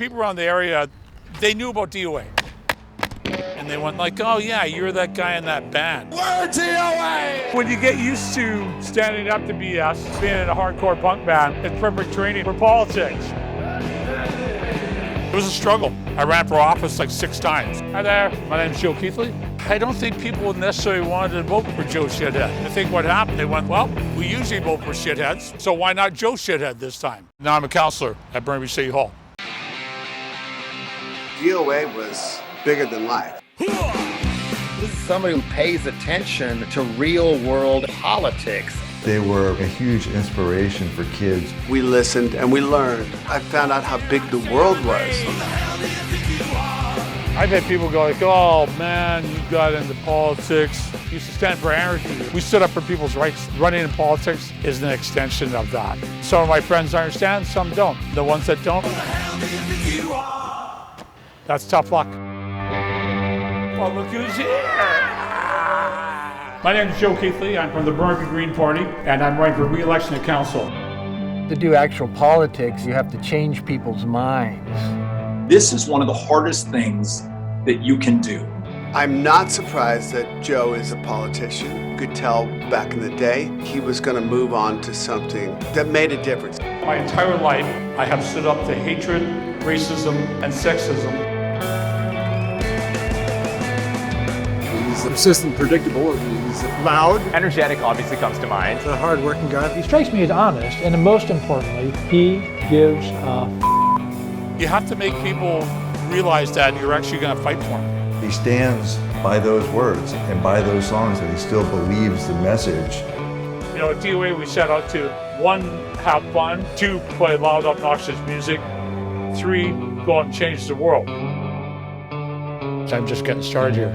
people around the area, they knew about DOA. And they went like, oh yeah, you're that guy in that band. We're DOA! When you get used to standing up to BS, being in a hardcore punk band, it's perfect training for politics. It was a struggle. I ran for office like 6 times. Hi there, my name's Joe Keithley. I don't think people necessarily wanted to vote for Joe Shithead. I think what happened, they went, well, we usually vote for shitheads, so why not Joe Shithead this time? Now I'm a counselor at Burnaby City Hall. DOA was bigger than life. This is somebody who pays attention to real world politics. They were a huge inspiration for kids. We listened and we learned. I found out how big the world was. I've had people go like, oh man, you got into politics. You used to stand for anarchy. We stood up for people's rights. Running in politics is an extension of that. Some of my friends understand, some don't. The ones that don't, that's tough luck. Well, look who's here. My name is Joe Keithley. I'm from the Burnaby Green Party, and I'm running for re-election to council. To do actual politics, you have to change people's minds. This is one of the hardest things that you can do. I'm not surprised that Joe is a politician. You could tell back in the day he was going to move on to something that made a difference. My entire life, I have stood up to hatred, racism, and sexism. He's persistent, predictable, he's loud. Energetic obviously comes to mind. A hard-working guy. He strikes me as honest, and most importantly, he gives a You have to make people realize that you're actually going to fight for them. He stands by those words and by those songs, and he still believes the message. You know, at DOA we set out to 1, have fun, 2, play loud, obnoxious music, 3, go out and change the world. I'm just getting started here.